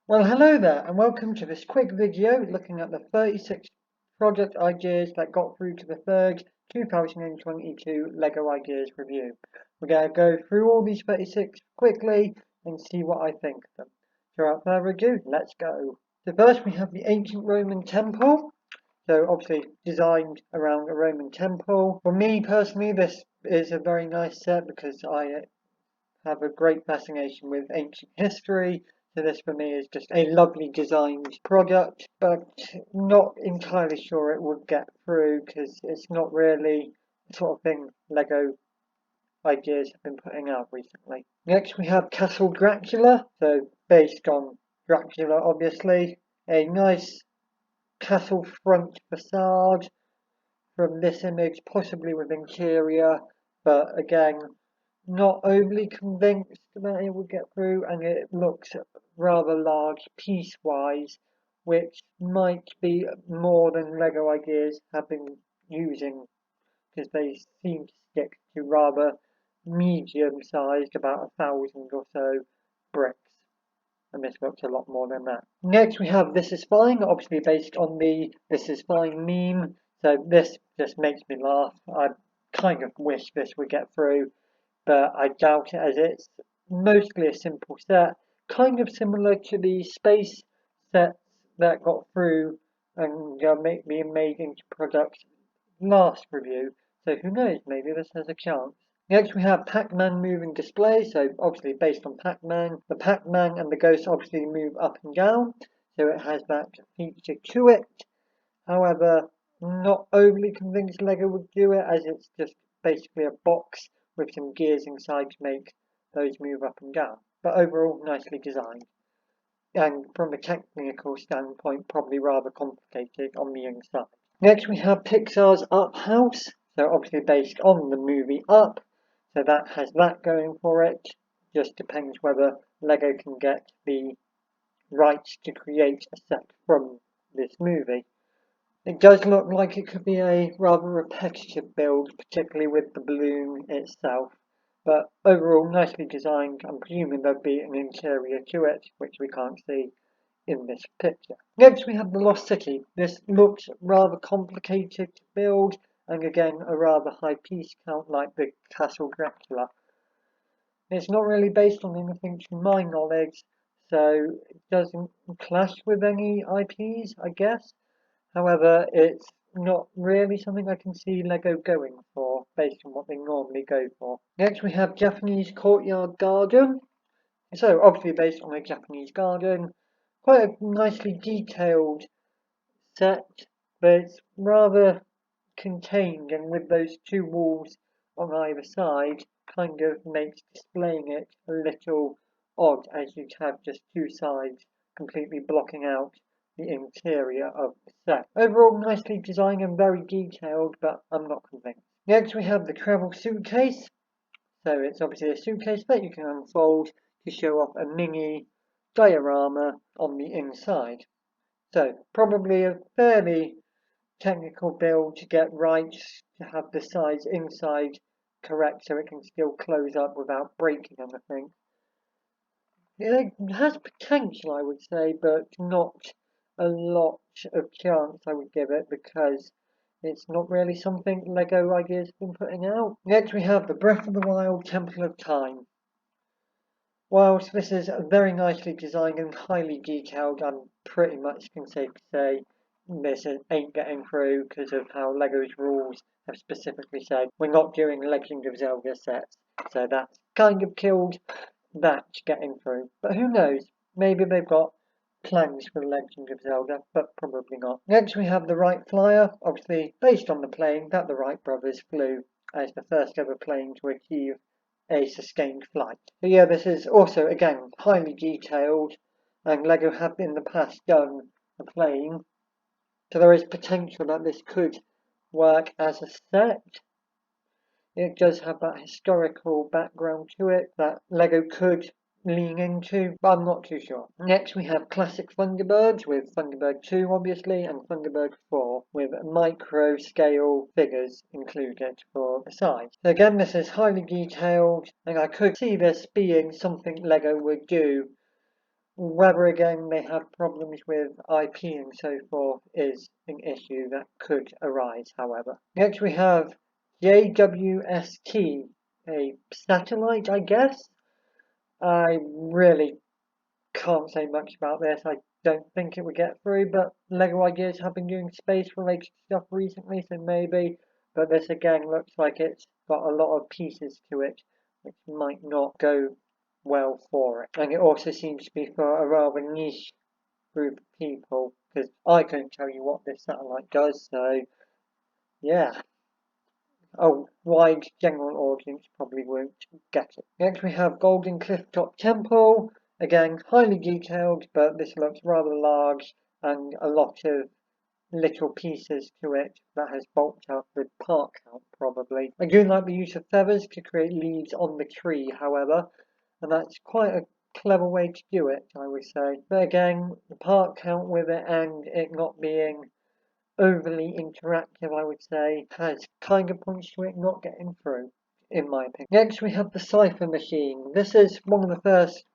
Well, hello there, and welcome to this quick video looking at the 36 project ideas that got through to the third 2022 LEGO Ideas review. We're going to go through all these 36 quickly and see what I think of them. So without further ado, let's go. So first we have the ancient Roman temple. So obviously designed around a Roman temple. For me personally, this is a very nice set because I have a great fascination with ancient history. So this for me is just a lovely designed product, but not entirely sure it would get through because it's not really the sort of thing Lego Ideas have been putting out recently. Next we have Castle Dracula, so based on Dracula obviously. A nice castle front facade from this image, possibly with interior, but again, not overly convinced that it would get through, and it looks rather large piece-wise, which might be more than Lego Ideas have been using, because they seem to stick to rather medium-sized, about 1,000 or so bricks. And this looks a lot more than that. Next we have This Is Fine, obviously based on the This Is Fine meme. So this just makes me laugh. I kind of wish this would get through, but I doubt it as it's mostly a simple set, kind of similar to the space sets that got through and being made into products last review. So who knows, maybe this has a chance. Next we have Pac-Man moving display, so obviously based on Pac-Man. The Pac-Man and the ghost obviously move up and down, so it has that feature to it. However, not overly convinced Lego would do it, as it's just basically a box with some gears inside to make those move up and down. But overall, nicely designed. And from a technical standpoint, probably rather complicated on the inside. Next we have Pixar's Up House, so obviously based on the movie Up, so that has that going for it. Just depends whether Lego can get the rights to create a set from this movie. It does look like it could be a rather repetitive build, particularly with the balloon itself, but overall nicely designed. I'm presuming there'll be an interior to it, which we can't see in this picture. Next we have the Lost City. This looks rather complicated to build, and again a rather high piece count like the Castle Dracula. It's not really based on anything to my knowledge, so it doesn't clash with any IPs, I guess. However, it's not really something I can see Lego going for, based on what they normally go for. Next we have Japanese Courtyard Garden. So obviously based on a Japanese garden, quite a nicely detailed set, but it's rather contained, and with those two walls on either side, kind of makes displaying it a little odd, as you'd have just two sides completely blocking out the interior of the set. Overall, nicely designed and very detailed, but I'm not convinced. Next, we have the travel suitcase. So it's obviously a suitcase that you can unfold to show off a mini diorama on the inside. So probably a fairly technical build to get right, to have the size inside correct so it can still close up without breaking anything. It has potential, I would say, but not a lot of chance I would give it, because it's not really something Lego Ideas have been putting out. Next we have the Breath of the Wild Temple of Time. Whilst this is very nicely designed and highly detailed, I'm pretty much can safe to say this ain't getting through because of how Lego's rules have specifically said we're not doing Legend of Zelda sets. So that's kind of killed that getting through. But who knows? Maybe they've got plans for Legend of Zelda, but probably not. Next we have the Wright Flyer, obviously based on the plane that the Wright brothers flew as the first ever plane to achieve a sustained flight. So yeah, this is also again highly detailed, and Lego have in the past done a plane, so there is potential that this could work as a set. It does have that historical background to it that Lego could lean into, but I'm not too sure. Next we have classic Thunderbirds with Thunderbird 2 obviously, and Thunderbird 4 with micro scale figures included for the size. So again, this is highly detailed, and I could see this being something Lego would do Whether again they have problems with IP and so forth is an issue that could arise, however. Next we have JWST, a satellite, I guess. I really can't say much about this. I don't think it would get through, but LEGO Ideas have been doing space-related stuff recently, so maybe. But this again looks like it's got a lot of pieces to it, which might not go well for it. And it also seems to be for a rather niche group of people, because I couldn't tell you what this satellite does, so yeah. A wide general audience probably won't get it. Next we have Golden Clifftop Temple. Again, highly detailed, but this looks rather large and a lot of little pieces to it that has bulked up with part count probably. I do like the use of feathers to create leaves on the tree, however, and that's quite a clever way to do it, I would say. But again, the part count with it and it not being overly interactive, I would say, has kind of points to it not getting through, in my opinion. Next, we have the Cipher Machine. This is one of the first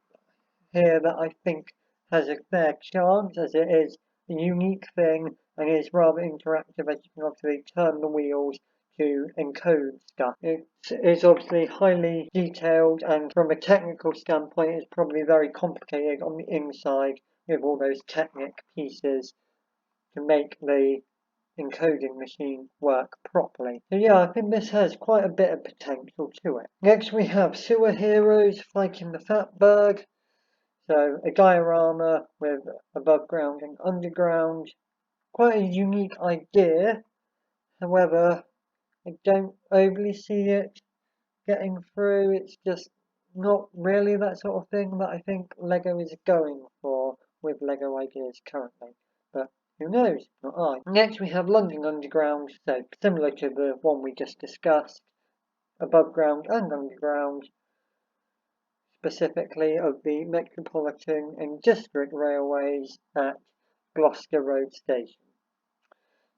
here that I think has a fair chance, as it is a unique thing and is rather interactive, as you can obviously turn the wheels to encode stuff. It is obviously highly detailed, and from a technical standpoint, it's probably very complicated on the inside with all those Technic pieces to make the encoding machine work properly. So yeah, I think this has quite a bit of potential to it. Next we have Sewer Heroes Fighting the Fatberg. So a diorama with above ground and underground. Quite a unique idea. However, I don't overly see it getting through. It's just not really that sort of thing that I think LEGO is going for with LEGO Ideas currently. But who knows? Not I. Next we have London Underground, so similar to the one we just discussed, above ground and underground, specifically of the Metropolitan and District Railways at Gloucester Road Station.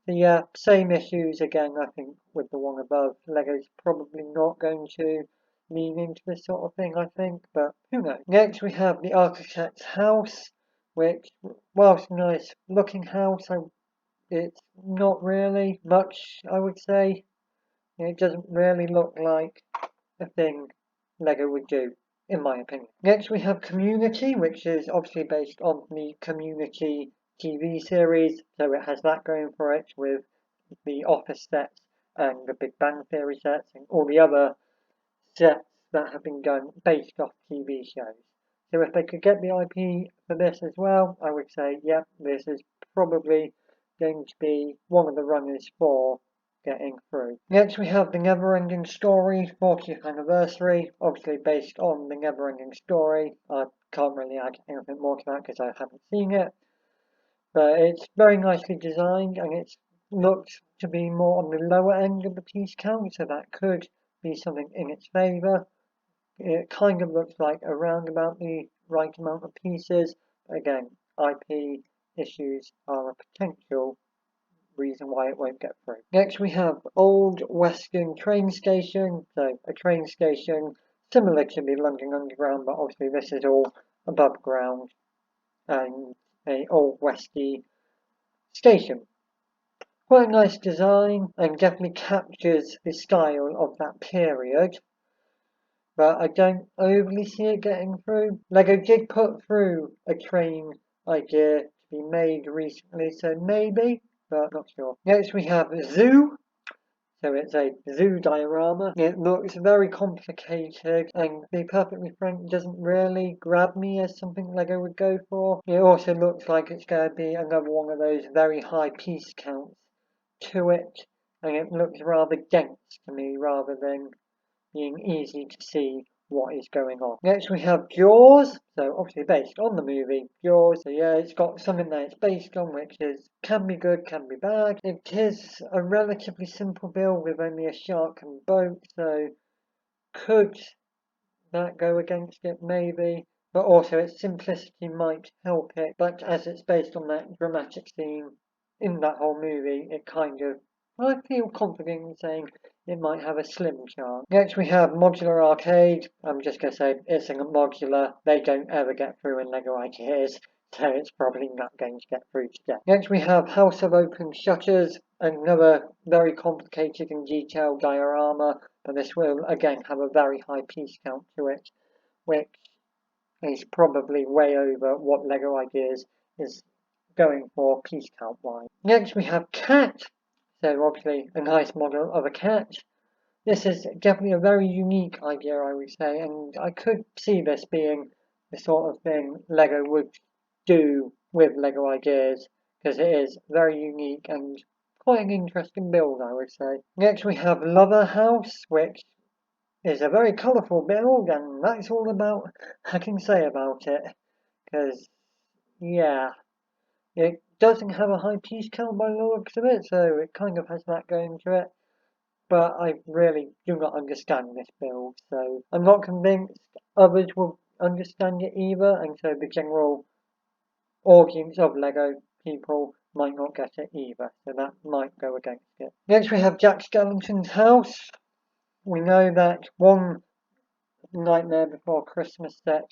So yeah, same issues again, I think, with the one above. LEGO's probably not going to lean into this sort of thing, I think, but who knows. Next we have the Architect's House, which, whilst a nice looking house, it's not really much, I would say. It doesn't really look like a thing LEGO would do, in my opinion. Next we have Community, which is obviously based on the Community TV series, so it has that going for it with the Office sets and the Big Bang Theory sets and all the other sets that have been done based off TV shows. So if they could get the IP for this as well, I would say, yep, this is probably going to be one of the runners for getting through. Next we have The Never-Ending Story 40th Anniversary, obviously based on The Never-Ending Story. I can't really add anything more to that because I haven't seen it. But it's very nicely designed and it looks to be more on the lower end of the piece count, so that could be something in its favour. It kind of looks like around about the right amount of pieces. Again, IP issues are a potential reason why it won't get through. Next we have Old Western Train Station, so a train station similar to the London Underground, but obviously this is all above ground and a old westy station. Quite a nice design and definitely captures the style of that period, but I don't overly see it getting through. LEGO did put through a train idea to be made recently, so maybe, but not sure. Next we have Zoo. So it's a zoo diorama. It looks very complicated and to be perfectly frank doesn't really grab me as something LEGO would go for. It also looks like it's going to be another one of those very high piece counts to it, and it looks rather dense to me rather than being easy to see what is going on. Next we have Jaws, so obviously based on the movie Jaws. So yeah, it's got something that it's based on which is can be good, can be bad. It is a relatively simple build with only a shark and boat, so could that go against it? Maybe. But also its simplicity might help it, but as it's based on that dramatic scene in that whole movie, it kind of, I feel confident in saying it might have a slim chance. Next we have Modular Arcade. I'm just going to say it's a modular. They don't ever get through in LEGO Ideas, so it's probably not going to get through today. Next we have House of Open Shutters, another very complicated and detailed diorama, but this will again have a very high piece count to it, which is probably way over what LEGO Ideas is going for piece count wise. Next we have Cat. So obviously a nice model of a cat. This is definitely a very unique idea, I would say, and I could see this being the sort of thing LEGO would do with LEGO Ideas, because it is very unique and quite an interesting build, I would say. Next we have Lover House, which is a very colourful build, and that's all about I can say about it, because yeah, it doesn't have a high piece count by the looks of it, so it kind of has that going to it. But I really do not understand this build, so I'm not convinced others will understand it either, and so the general audience of LEGO people might not get it either, so that might go against it. Next we have Jack Skellington's house. We know that one Nightmare Before Christmas set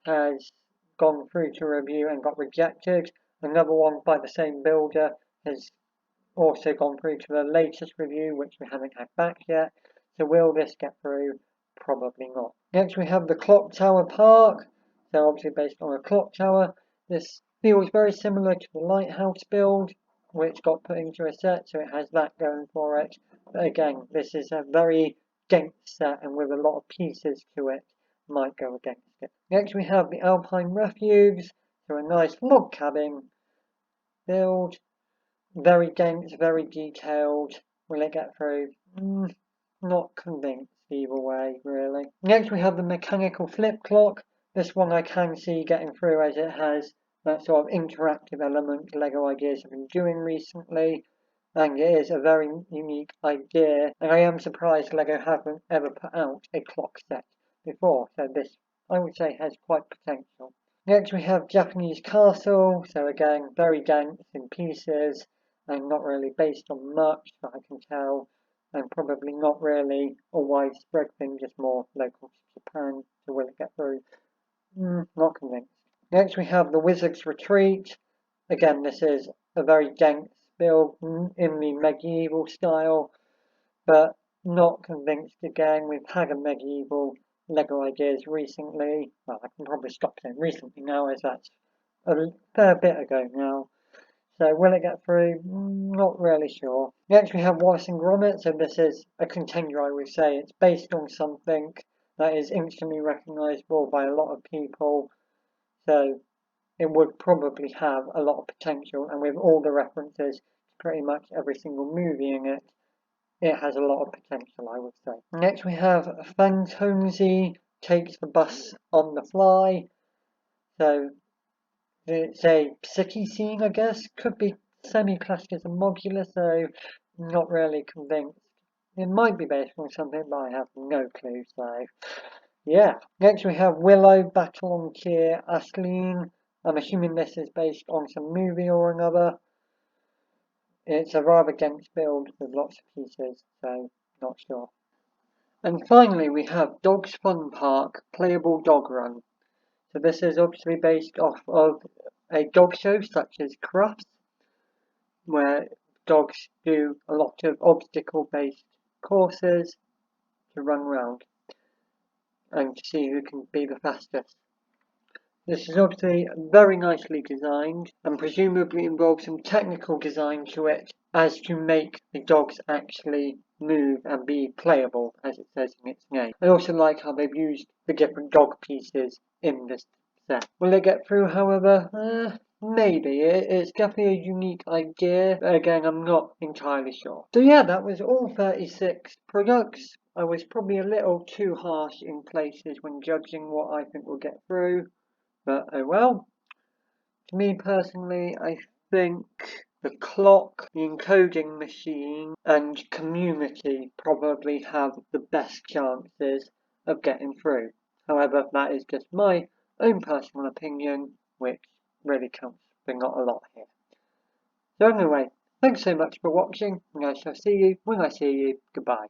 has gone through to review and got rejected. Another one by the same builder has also gone through to the latest review, which we haven't had back yet. So will this get through? Probably not. Next we have the Clock Tower Park. So obviously based on a clock tower. This feels very similar to the Lighthouse build, which got put into a set, so it has that going for it. But again, this is a very dense set and with a lot of pieces to it, might go against it. Next we have the Alpine Refuge, so a nice log cabin build. Very dense, very detailed. Will it get through? Not convinced either way, really. Next we have the mechanical flip clock. This one I can see getting through as it has that sort of interactive element LEGO Ideas have been doing recently. And it is a very unique idea. And I am surprised LEGO haven't ever put out a clock set before. So this, I would say, has quite potential. Next we have Japanese Castle. So again, very dense in pieces and not really based on much that I can tell, and probably not really a widespread thing, just more local to Japan. So will it get through? Not convinced. Next we have the Wizard's Retreat. Again, this is a very dense build in the medieval style, but not convinced again. We've had a medieval LEGO Ideas recently. Well, I can probably stop saying recently now, as that's a fair bit ago now. So will it get through? Not really sure. Next we have Wallace and Gromit. So this is a contender, I would say. It's based on something that is instantly recognisable by a lot of people. So it would probably have a lot of potential. And with all the references to pretty much every single movie in it, it has a lot of potential, I would say. Next we have Fantomzy Takes the Bus on the Fly. So it's a city scene, I guess. Could be semi-classed as a modular, so not really convinced. It might be based on something, but I have no clue, so yeah. Next we have Willow Battle on Tier Ashleen. I'm assuming this is based on some movie or another. It's a rather dense build with lots of pieces, so not sure. And finally we have Dog's Fun Park Playable Dog Run. So this is obviously based off of a dog show such as Crufts, where dogs do a lot of obstacle-based courses to run around and to see who can be the fastest. This is obviously very nicely designed and presumably involves some technical design to it as to make the dogs actually move and be playable, as it says in its name. I also like how they've used the different dog pieces in this set. Will it get through, however? Maybe. It's definitely a unique idea, but again, I'm not entirely sure. So yeah, that was all 36 products. I was probably a little too harsh in places when judging what I think will get through, but oh well. To me personally, I think the clock, the encoding machine, and community probably have the best chances of getting through. However, that is just my own personal opinion, which really counts for not a lot here. So anyway, thanks so much for watching, and I shall see you when I see you. Goodbye.